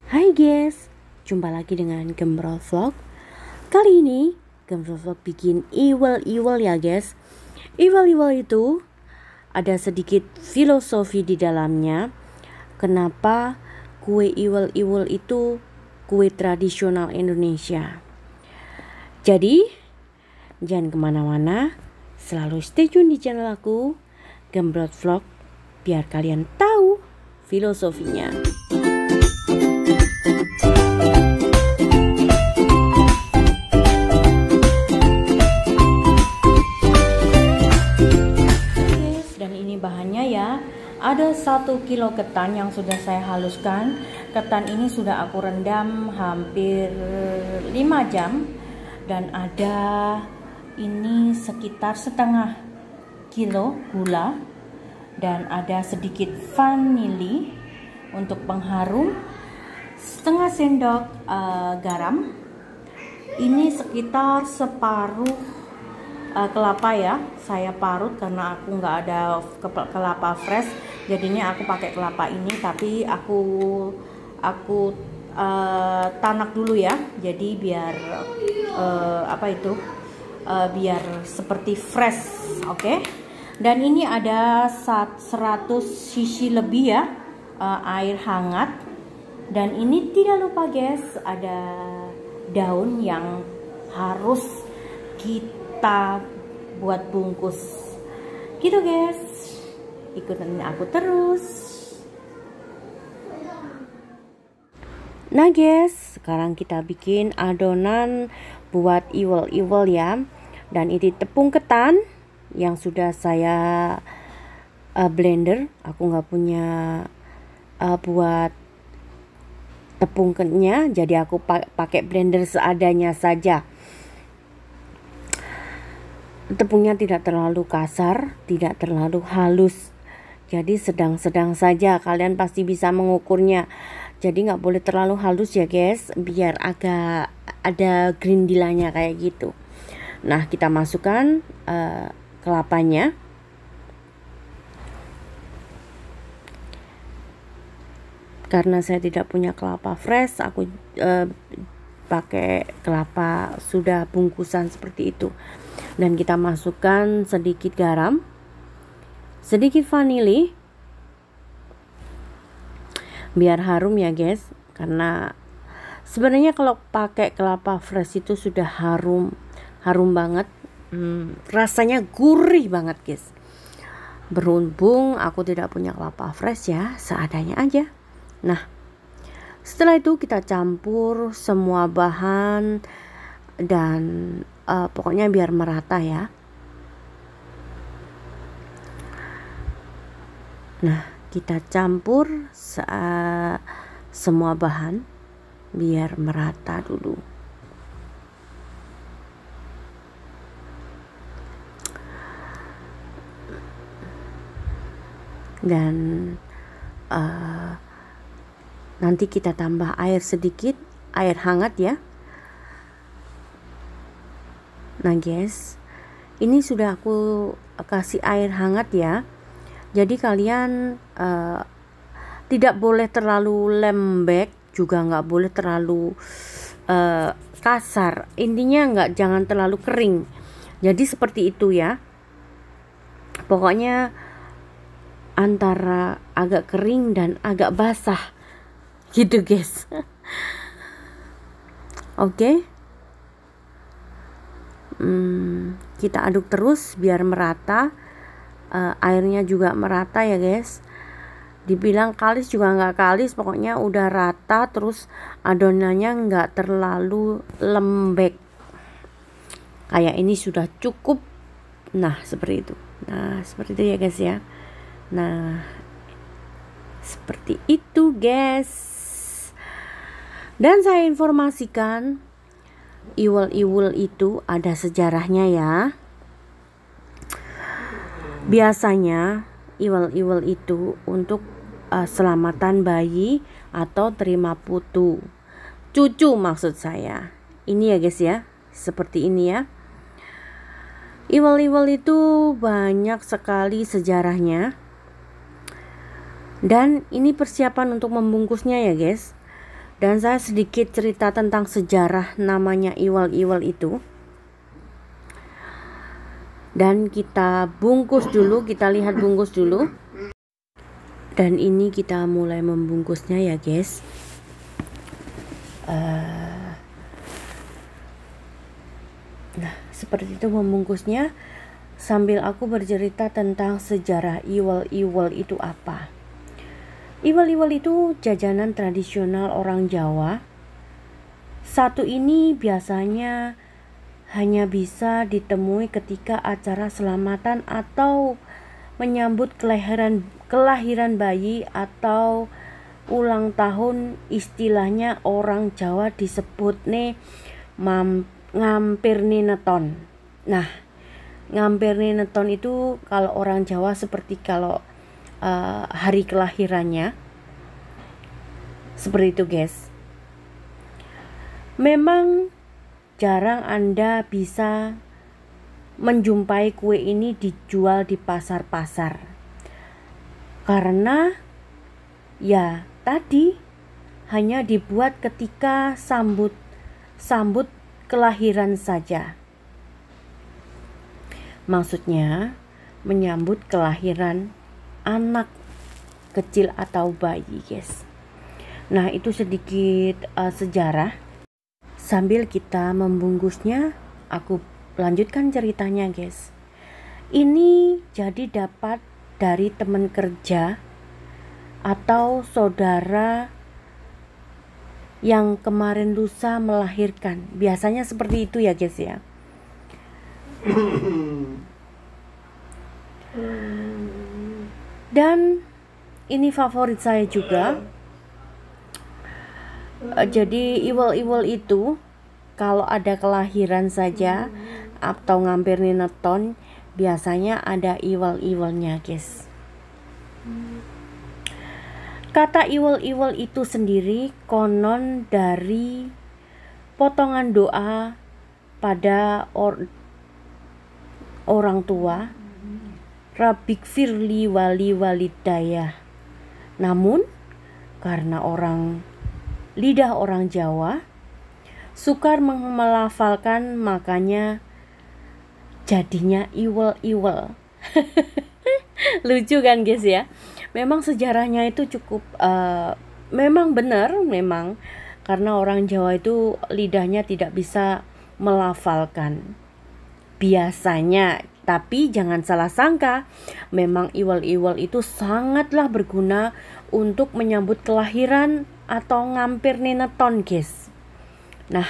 Hai guys, jumpa lagi dengan Gembrol Vlog. Kali ini Gembrol Vlog bikin iwal-iwal ya guys. Iwal-iwal itu ada sedikit filosofi di dalamnya. Kenapa kue iwal-iwal itu kue tradisional Indonesia. Jadi jangan kemana-mana, selalu stay tune di channel aku Gembrol Vlog biar kalian tahu filosofinya. Bahannya ya, ada 1 kilo ketan yang sudah saya haluskan. Ketan ini sudah aku rendam hampir 5 jam. Dan ada ini sekitar setengah kilo gula. Dan ada sedikit vanili untuk pengharum, setengah sendok garam. Ini sekitar separuh kelapa ya, saya parut karena aku nggak ada kelapa fresh, jadinya aku pakai kelapa ini, tapi aku tanak dulu ya, jadi biar biar seperti fresh, oke? Dan ini ada 100 cc lebih ya, air hangat. Dan ini tidak lupa guys, ada daun yang harus kita buat bungkus gitu guys, ikutin aku terus. Nah guys, sekarang kita bikin adonan buat iwal-iwal ya. Dan ini tepung ketan yang sudah saya blender. Aku nggak punya buat tepung kenyal, jadi aku pakai blender seadanya saja. Tepungnya tidak terlalu kasar, tidak terlalu halus, jadi sedang-sedang saja. Kalian pasti bisa mengukurnya, jadi nggak boleh terlalu halus ya guys, biar agak ada grindilanya kayak gitu. Nah, kita masukkan kelapanya. Karena saya tidak punya kelapa fresh, aku pakai kelapa sudah bungkusan seperti itu. Dan kita masukkan sedikit garam, sedikit vanili, biar harum ya guys. Karena sebenarnya kalau pakai kelapa fresh itu sudah harum banget, rasanya gurih banget guys. Berhubung aku tidak punya kelapa fresh ya, seadanya aja. Nah, setelah itu kita campur semua bahan dan pokoknya biar merata ya. Nah, kita campur semua bahan biar merata dulu. Dan nanti kita tambah air sedikit, air hangat ya. Nah guys, ini sudah aku kasih air hangat ya. Jadi kalian tidak boleh terlalu lembek, juga nggak boleh terlalu kasar. Intinya jangan terlalu kering. Jadi seperti itu ya. Pokoknya antara agak kering dan agak basah gitu guys. Oke. Kita aduk terus biar merata, airnya juga merata ya guys. Dibilang kalis juga nggak kalis, pokoknya udah rata, terus adonannya nggak terlalu lembek. Kayak ini sudah cukup. Nah seperti itu. Nah seperti itu ya guys ya. Nah seperti itu guys. Dan saya informasikan, iwal-iwal itu ada sejarahnya ya. Biasanya iwal-iwal itu untuk selamatan bayi atau terima putu, cucu maksud saya. Ini ya guys ya, seperti ini ya. Iwal-iwal itu banyak sekali sejarahnya. Dan ini persiapan untuk membungkusnya ya guys. Dan saya sedikit cerita tentang sejarah namanya iwal-iwal itu. Dan kita bungkus dulu, kita lihat bungkus dulu. Dan ini kita mulai membungkusnya ya guys. Nah, seperti itu membungkusnya, sambil aku bercerita tentang sejarah iwal-iwal itu apa. Iwal-iwal itu jajanan tradisional orang Jawa. Satu ini biasanya hanya bisa ditemui ketika acara selamatan atau menyambut kelahiran bayi atau ulang tahun. Istilahnya orang Jawa disebut ngampir neton. Nah, ngampir neton itu kalau orang Jawa seperti kalau hari kelahirannya, seperti itu guys. Memang jarang Anda bisa menjumpai kue ini dijual di pasar-pasar, karena ya tadi hanya dibuat ketika sambut kelahiran saja. Maksudnya menyambut kelahiran anak kecil atau bayi guys. Nah, itu sedikit sejarah. Sambil kita membungkusnya, aku lanjutkan ceritanya guys. Ini jadi dapat dari teman kerja atau saudara yang kemarin lusa melahirkan. Biasanya seperti itu ya guys ya. Dan ini favorit saya juga. Jadi iwal-iwal itu kalau ada kelahiran saja atau ngampir neton, biasanya ada iwal-iwalnya guys. Kata iwal-iwal itu sendiri konon dari potongan doa pada orang tua, Rabbikfirli wali walidayah. Namun karena lidah orang Jawa sukar melafalkan, makanya jadinya iwal-iwal. Lucu kan guys ya. Memang sejarahnya itu cukup memang benar, memang karena orang Jawa itu lidahnya tidak bisa melafalkan biasanya. Tapi jangan salah sangka, memang iwal-iwal itu sangatlah berguna untuk menyambut kelahiran atau ngampir neton guys. Nah,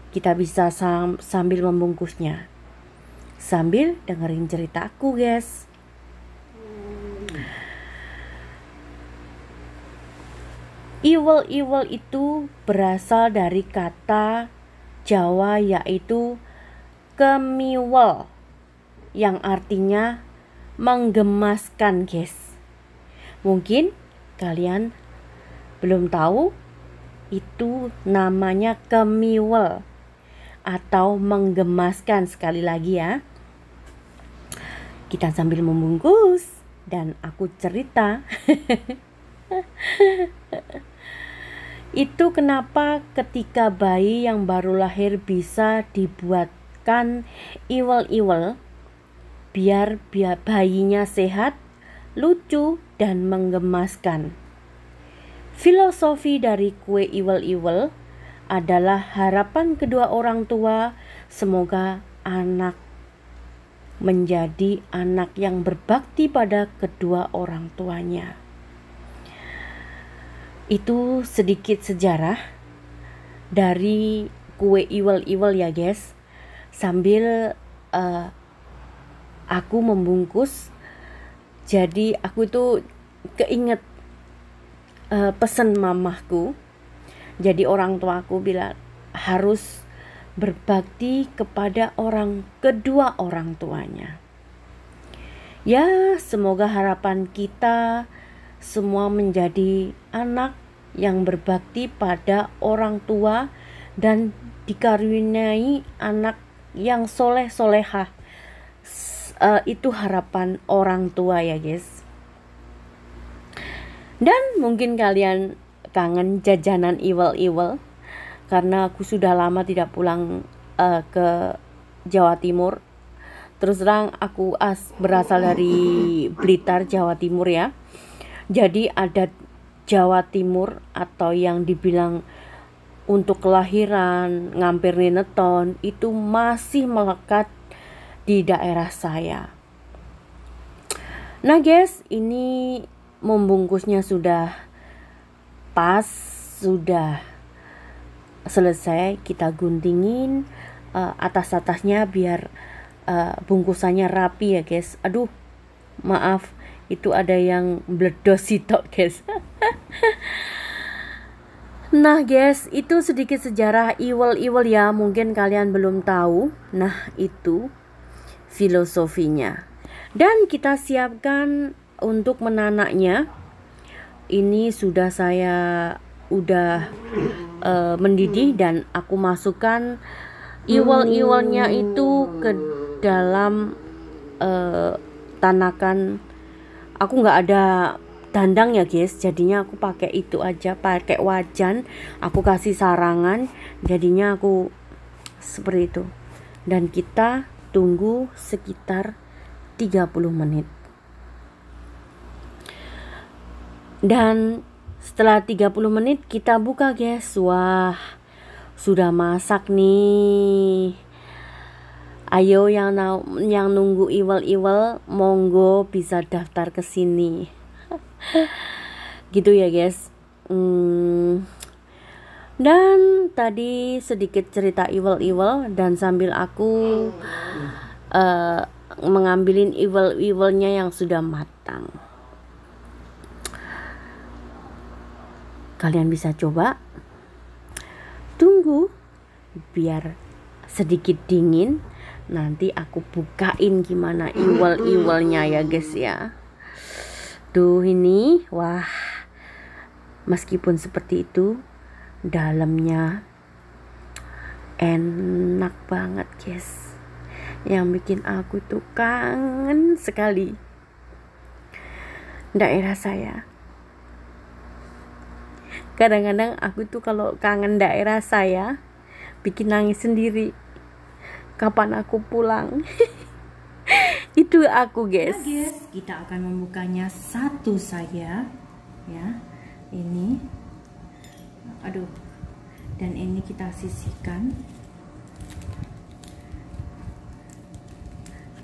kita bisa sambil membungkusnya, sambil dengerin ceritaku guys. Iwal-iwal itu berasal dari kata Jawa yaitu kemiwel, yang artinya menggemaskan guys. Mungkin kalian belum tahu itu namanya kemiwel atau menggemaskan. Sekali lagi ya, kita sambil membungkus dan aku cerita. Itu kenapa ketika bayi yang baru lahir bisa dibuatkan iwal-iwal, biar bayinya sehat, lucu, dan menggemaskan. Filosofi dari kue iwal-iwal adalah harapan kedua orang tua, semoga anak menjadi anak yang berbakti pada kedua orang tuanya. Itu sedikit sejarah dari kue iwal-iwal ya guys. Sambil aku membungkus, jadi aku tuh keinget pesan mamahku. Jadi orang tuaku bilang harus berbakti kepada kedua orang tuanya. Ya, semoga harapan kita semua menjadi anak yang berbakti pada orang tua dan dikaruniai anak yang soleh-solehah. Itu harapan orang tua ya guys. Dan mungkin kalian kangen jajanan Iwel-Iwel karena aku sudah lama tidak pulang ke Jawa Timur. Terus terang aku berasal dari Blitar, Jawa Timur ya. Jadi adat Jawa Timur atau yang dibilang untuk kelahiran, ngampir nineton itu masih melekat di daerah saya. Nah guys, ini membungkusnya sudah pas, sudah selesai. Kita guntingin atas-atasnya biar bungkusannya rapi ya guys. Aduh, maaf, itu ada yang bledos itu guys. Nah guys, itu sedikit sejarah Iwel-Iwel ya, mungkin kalian belum tahu. Nah itu filosofinya. Dan kita siapkan untuk menanaknya. Ini sudah saya mendidih dan aku masukkan Iwel-Iwelnya itu ke dalam tanakan. Aku nggak ada dandang ya guys, jadinya aku pakai itu aja, pakai wajan. Aku kasih sarangan, jadinya aku seperti itu. Dan kita tunggu sekitar 30 menit. Dan setelah 30 menit kita buka guys. Wah, sudah masak nih. Ayo yang nunggu Iwel-Iwel, monggo bisa daftar ke sini. Gitu ya guys. Dan tadi sedikit cerita Iwel-Iwel, dan sambil aku mengambilin Iwel-Iwelnya yang sudah matang. Kalian bisa coba. Tunggu biar sedikit dingin, nanti aku bukain gimana Iwel-Iwelnya ya guys ya. Tuh ini, wah, meskipun seperti itu, dalamnya enak banget guys. Yang bikin aku tuh kangen sekali daerah saya. Kadang-kadang aku tuh kalau kangen daerah saya, bikin nangis sendiri. Kapan aku pulang? Itu aku guys. Nah, guys, kita akan membukanya satu saja ya. Ini, aduh, dan ini kita sisihkan.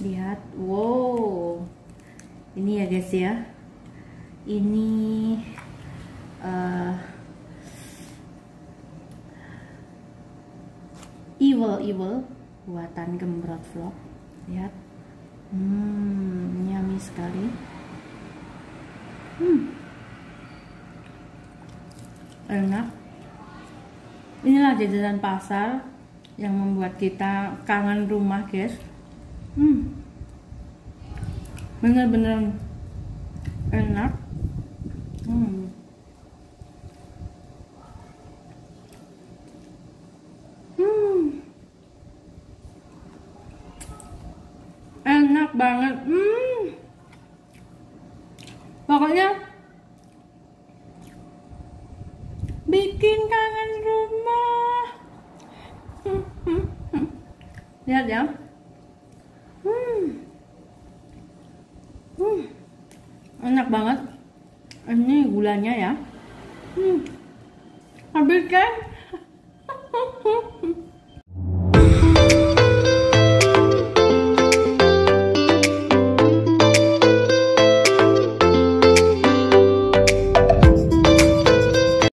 Lihat, wow, ini ya guys ya. Ini Iwel-Iwel buatan Gembrot Vlog. Lihat, yummy sekali. Enak. Inilah jajanan pasar yang membuat kita kangen rumah guys. Bener-bener enak. Enak banget. Pokoknya bikin kangen rumah. Lihat ya. Enak banget. Ini gulanya ya. Habis kan?